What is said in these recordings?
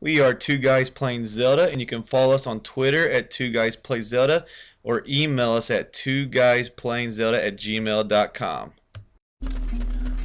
We are Two Guys Playing Zelda, and you can follow us on Twitter at Two Guys Play Zelda or email us at twoguysPlayingZelda@gmail.com.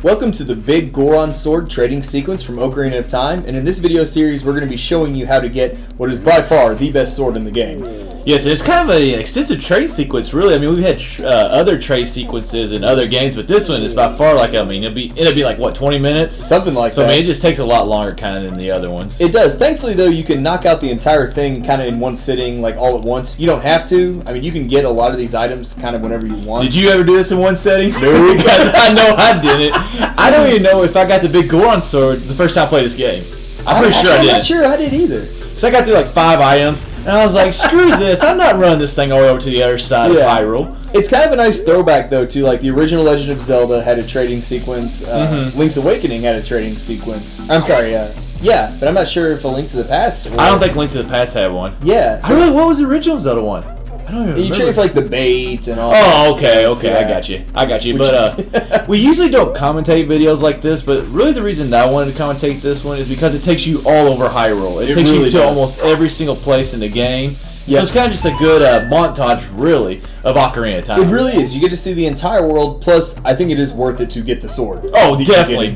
Welcome to the Big Goron Sword trading sequence from Ocarina of Time, and in this video series we're going to be showing you how to get what is by far the best sword in the game. Yes, it's kind of an extensive trade sequence, really. I mean, we've had other trade sequences in other games, but this one is by far like, I mean, it'll be like, what, 20 minutes? Something like that. So, I mean, it just takes a lot longer kind of than the other ones. It does. Thankfully, though, you can knock out the entire thing kind of in one sitting, like all at once. You don't have to. I mean, you can get a lot of these items kind of whenever you want. Did you ever do this in one setting? No, because I know I didn't. I don't even know if I got the Big Goron Sword the first time I played this game. I'm pretty sure I did. I'm not sure I did either. Because I got through like 5 items, and I was like, screw this, I'm not running this thing all the way over to the other side of Hyrule. It's kind of a nice throwback, though, to like the original Legend of Zelda had a trading sequence. Link's Awakening had a trading sequence. I'm sorry, yeah, but I'm not sure if A Link to the Past. I don't think Link to the Past had one. Yeah. So what was the original Zelda one? I don't even remember. You trade for like the bait and all. Oh, okay, I got you. But we usually don't commentate videos like this, but really the reason that I wanted to commentate this one is because it takes you all over Hyrule. It takes really you to almost every single place in the game. So it's kind of just a good montage, really, of Ocarina of Time. It really is. You get to see the entire world. Plus, I think it is worth it to get the sword. Oh, definitely.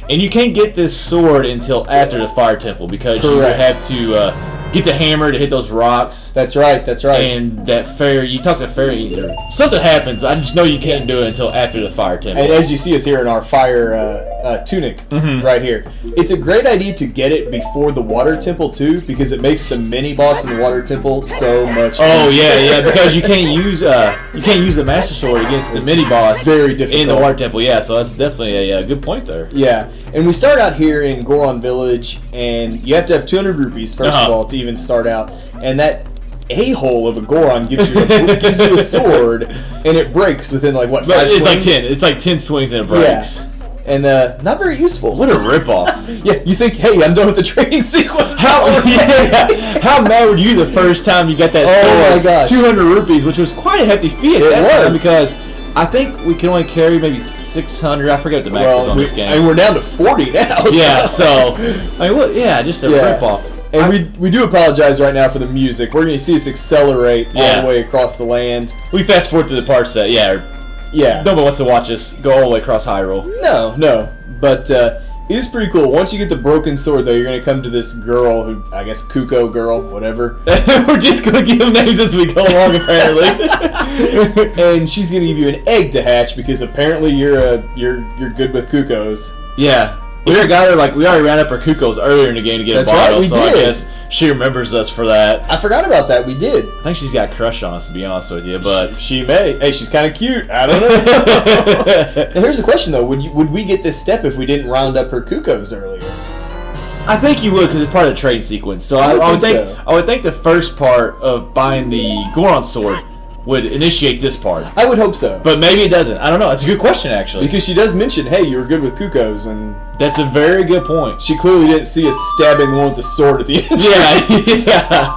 And you can't get this sword until after the Fire Temple because you have to get the hammer to hit those rocks. That's right. And that fairy, you talk to fairy, something happens. I just know you can't do it until after the Fire Temple. And as you see us here in our fire tunic right here, it's a great idea to get it before the Water Temple too, because it makes the mini boss in the Water Temple so much easier. Oh yeah, because you can't use the Master Sword against the mini boss. Very difficult in the Water Temple. Yeah, so that's definitely a good point there. Yeah, and we start out here in Goron Village, and you have to have 200 rupees first of all to even start out, and that a-hole of a Goron gives you a sword, and it breaks within like what, 5 swings? It's like 10 swings and it breaks. Yeah. And not very useful. What a ripoff! Yeah, you think, hey, I'm done with the training sequence. How mad were you the first time you got that sword? Oh my gosh, 200 rupees, which was quite a hefty fee at that time because I think we can only carry maybe 600. I forget what the max is on this game. I mean, we're down to 40 now. Yeah, so I mean, just a ripoff. And we do apologize right now for the music. We're going to see us accelerate all the way across the land. We fast forward to the parts that, nobody wants to watch us go all the way across Hyrule. No. But it is pretty cool. Once you get the broken sword, though, you're going to come to this girl who, I guess, Kuko girl, whatever. We're just going to give them names as we go along, apparently. And she's going to give you an egg to hatch because apparently you're good with Kukos. Yeah. We already ran up our Kukos earlier in the game to get a bottle, so I guess she remembers us for that. I forgot about that. We did. I think she's got a crush on us, to be honest with you, but she may. Hey, she's kind of cute. I don't know. And here's the question, though: would we get this step if we didn't round up her Kukos earlier? I think you would, because it's part of the trade sequence. So I would think the first part of buying the Goron Sword would initiate this part. I would hope so. But maybe it doesn't. I don't know. It's a good question, actually. Because she does mention, hey, you were good with Kukos, and that's a very good point. She clearly didn't see us stabbing the one with the sword at the end. Yeah.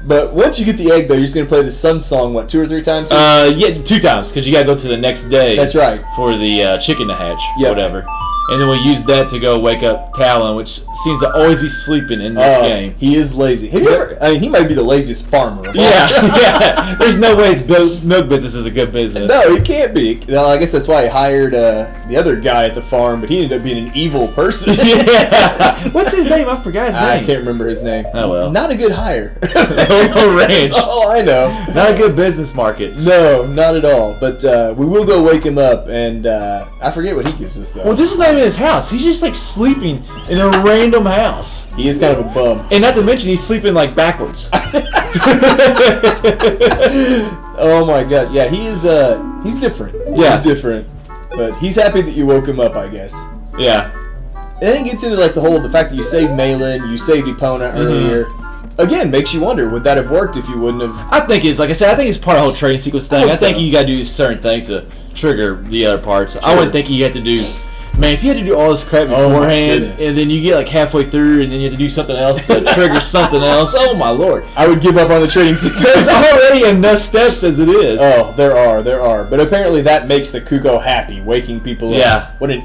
But once you get the egg, though, you're just going to play the Sun Song, what, 2 or 3 times? Yeah, 2 times, because you got to go to the next day. That's right. For the chicken to hatch, whatever. And then we use that to go wake up Talon, which seems to always be sleeping in this game. He is lazy. Have you ever? I mean, he might be the laziest farmer of all time. Yeah. There's no way his milk business is a good business. No, it can't be. Well, I guess that's why he hired the other guy at the farm, but he ended up being an evil person. Yeah. What's his name? I forgot his name. I can't remember his name. Oh well. Not a good hire. Ranch. That's all I know. Not a good business market. No, not at all. But we will go wake him up, and I forget what he gives us though. Well, this is not even his house. He's just like sleeping in a random house. He is kind of a bum. And not to mention he's sleeping like backwards. Oh my god. Yeah, he's different. Yeah. He's different. But he's happy that you woke him up, I guess. Yeah. And then it gets into like the fact that you saved Malin, you saved Epona earlier. Again, makes you wonder, would that have worked if you wouldn't have? I think it's, like I said, I think it's part of the whole trading sequence thing. I think you gotta do certain things to trigger the other parts. I wouldn't think you had to do. Man, if you had to do all this crap beforehand, and then you get like halfway through, and then you have to do something else to trigger something else, oh my lord. I would give up on the trading sequence. There's already enough steps as it is. Oh, there are. But apparently that makes the Kuko happy, waking people up. Yeah. What an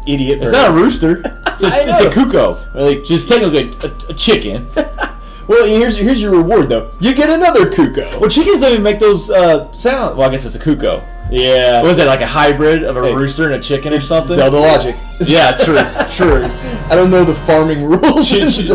idiot bird. It's not a rooster. It's a cuckoo. Like, just technically a chicken. Well, here's your reward though. You get another cuckoo. Well, chickens don't even make those sound. Well, I guess it's a cuckoo. Yeah. Was it like a hybrid of a rooster and a chicken or something? Zelda logic. Yeah, true. I don't know the farming rules. Chickens.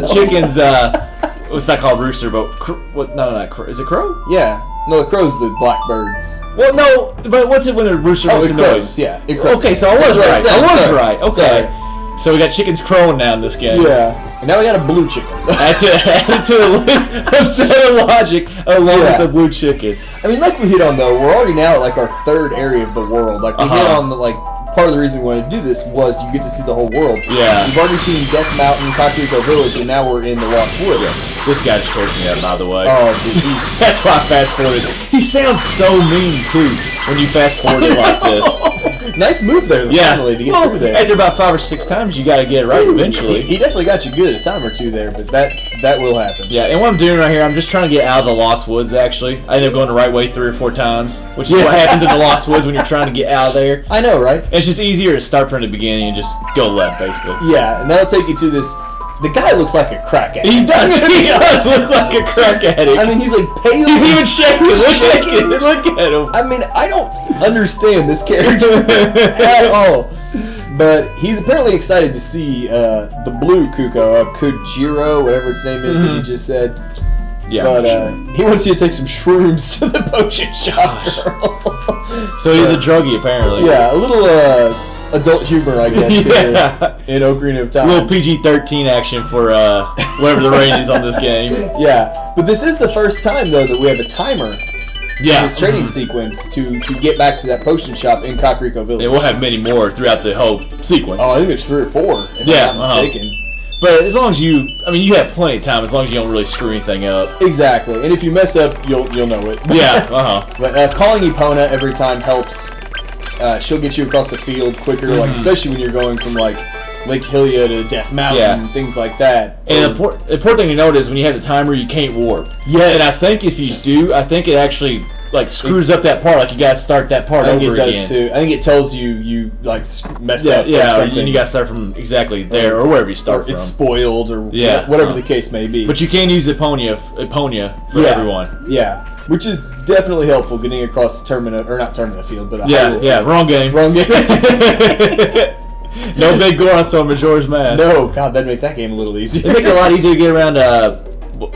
What's that called? Rooster, but what? No, not crow. Is it crow? Yeah. No, the crow's the blackbirds. Well, no, but what's it when the rooster makes a noise? Yeah, it crows. Okay, so I was right. I was right. Okay. Sorry. So we got chickens crowing now in this game. Yeah. And now we got a blue chicken. Add to the list of set of logic along with the blue chicken. I mean, like we hit on though, we're already now at like our third area of the world. Like we hit on the part of the reason we wanted to do this was you get to see the whole world. Yeah. We've already seen Death Mountain, Kakariko Village, and now we're in the Lost Woods. Yes. This guy just tears me up, by the way. Oh, dude, that's why I fast forwarded. He sounds so mean too when you fast forward it like this. Nice move there, finally, to get through there. After about 5 or 6 times, you got to get it right eventually. He definitely got you good a time or two there, but that will happen. Yeah, and what I'm doing right here, I'm just trying to get out of the Lost Woods, actually. I ended up going the right way 3 or 4 times, which is what happens in the Lost Woods when you're trying to get out of there. I know, right? It's just easier to start from the beginning and just go left, basically. Yeah, and that'll take you to this... The guy looks like a crack addict. He does. He does look like a crack addict. I mean, he's like pale. He's even shaking. Look at him. I mean, I don't understand this character at all. But he's apparently excited to see the blue cuckoo, Kujiro, whatever its name is that he just said. Yeah. But he wants you to take some shrooms to the potion shop, girl. So he's a druggie, apparently. Yeah, a little adult humor, I guess, here in Ocarina of Time. A little PG-13 action for whatever the rating is on this game. Yeah, but this is the first time, though, that we have a timer in this training sequence to get back to that potion shop in Kakariko Village. Yeah, we'll have many more throughout the whole sequence. Oh, I think there's 3 or 4, if I'm not mistaken. But as long as you have plenty of time, as long as you don't really screw anything up. Exactly, and if you mess up, you'll know it. Yeah, But calling Epona every time helps. She'll get you across the field quicker, like especially when you're going from like Lake Hylia to Death Mountain and things like that. And the important thing to note is when you have the timer, you can't warp. Yes. And I think if you do, I think it actually like screws up that part. Like you gotta start that part over again. I think it does too. I think it tells you like messed up. Yeah, or something. And you gotta start from exactly there or wherever you start from. It's spoiled or whatever the case may be. But you can use Eponia for everyone. Yeah. Which is definitely helpful getting across the not Termina field, but wrong game. Wrong game. No Big Goron Sword, Majora's Mask. No, God, that'd make that game a little easier. It'd make it a lot easier to get around.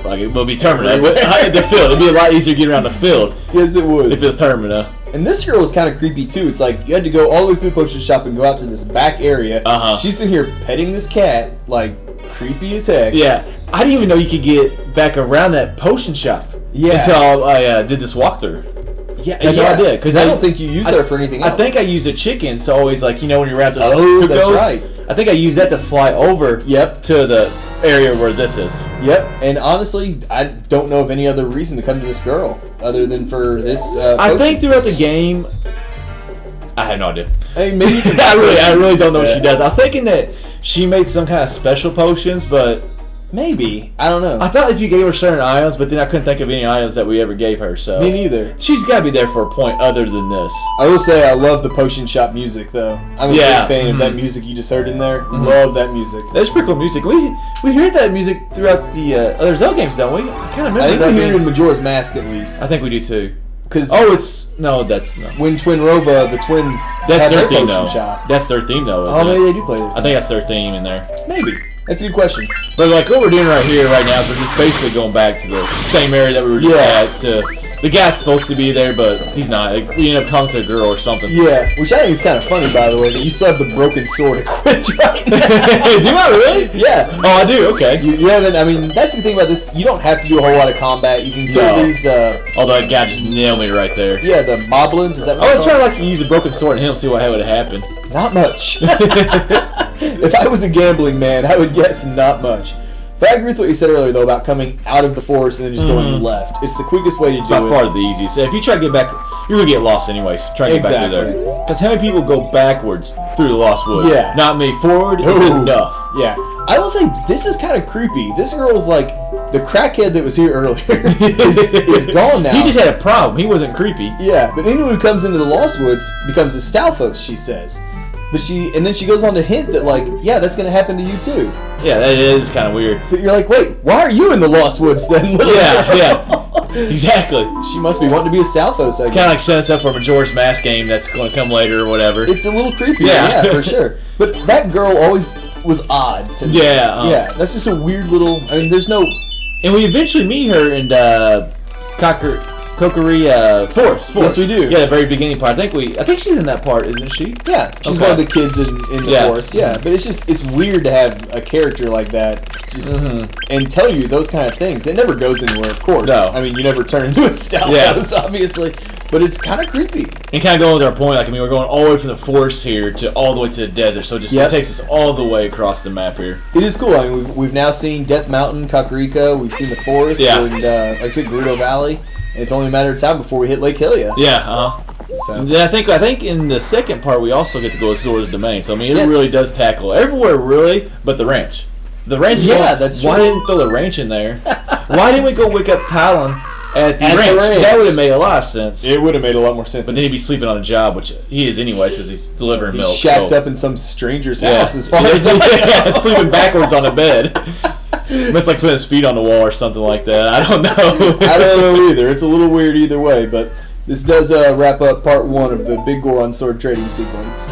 Like it will be Termina, but the field. It'd be a lot easier to get around the field. Yes, it would. If it's Termina. And this girl was kind of creepy too. It's like you had to go all the way through the potion shop and go out to this back area. She's sitting here petting this cat, like creepy as heck. Yeah, I didn't even know you could get back around that potion shop. Yeah. Until I did this walkthrough. Yeah, I had no idea because I don't think you use her for anything else. I think I use a chicken, so always like when you're around those. Oh, that's right. I think I use that to fly over. To the area where this is. Yep. And honestly, I don't know of any other reason to come to this girl other than for this. I think throughout the game, I have no idea. I mean, maybe you can I really don't know what she does. I was thinking that she made some kind of special potions, but. Maybe. I don't know. I thought if you gave her certain items, but then I couldn't think of any items that we ever gave her, so... Me neither. She's got to be there for a point other than this. I will say I love the potion shop music, though. I'm a big fan of that music you just heard in there. Love that music. That's pretty cool music. We hear that music throughout the other Zelda games, don't we? I kind of remember that. I think we hear it in Majora's Mask, at least. I think we do, too. Because that's no. When Twin Rova, the twins that's have their their theme, potion though. shop. That's their theme, though, isn't it? Maybe they do play it. I think that's their theme in there. Maybe. That's a good question. But like what we're doing right now is we're just basically going back to the same area that we were just at. The guy's supposed to be there, but he's not. Like, we end up talking to a girl or something. Yeah, which I think is kind of funny, by the way, that you still have the broken sword equipped right now. Do I really? Yeah. Oh, I do. Okay. You haven't. I mean, that's the thing about this. You don't have to do a whole lot of combat. You can kill these. Although that guy just nailed me right there. Yeah, the moblins. Is that what I would try to use a broken sword and him, see what would happen. Not much. If I was a gambling man, I would guess not much. But I agree with what you said earlier, though, about coming out of the forest and then just going left. It's the quickest way to do it. It's by far the easiest. If you try to get back, you're going to get lost anyways. Try to get back through there. Because how many people go backwards through the Lost Woods? Yeah. Not me. Forward is enough. Yeah. I will say, this is kind of creepy. This girl's like, the crackhead that was here earlier is gone now. He just had a problem. He wasn't creepy. Yeah, but anyone who comes into the Lost Woods becomes a Stalfos, she says. And then she goes on to hint that, like, yeah, that's going to happen to you too. Yeah, that is kind of weird. But you're like, wait, why are you in the Lost Woods then? Yeah, exactly. She must be wanting to be a Stalfos, I guess. Kind of like setting us up for a Majora's Mask game that's going to come later or whatever. It's a little creepy, yeah, for sure. But that girl always was odd to me. Yeah. Yeah, that's just a weird little... I mean, there's no... And we eventually meet her in Kokiri Forest. Yes, we do. Yeah, the very beginning part. I think she's in that part, isn't she? Yeah, she's one of the kids in the forest. Yeah, but it's weird to have a character like that just and tell you those kind of things. It never goes anywhere, of course. No. I mean, you never turn into a Stalfos, obviously, but it's kind of creepy. And kind of going with our point, like, I mean, we're going all the way from the forest here to all the way to the desert, so it takes us all the way across the map here. It is cool. I mean, we've now seen Death Mountain, Kakariko, we've seen the forest, and like I said, Gerudo Valley. It's only a matter of time before we hit Lake Hylia. Yeah, So. Then I think in the second part we also get to go to Zora's Domain. So I mean, it really does tackle everywhere, really, but the ranch. The ranch. That's true. Why didn't throw the ranch in there? Why didn't we go wake up Talon at the ranch? That would have made a lot of sense. It would have made a lot more sense. But then he'd be sleeping on a job, which he is anyway, because he's delivering milk. He's shacked up in some stranger's house, as far as sleeping backwards on a bed. Must like putting his feet on the wall or something like that. I don't know. I don't know either. It's a little weird either way, but this does wrap up part 1 of the Big Goron Sword trading sequence.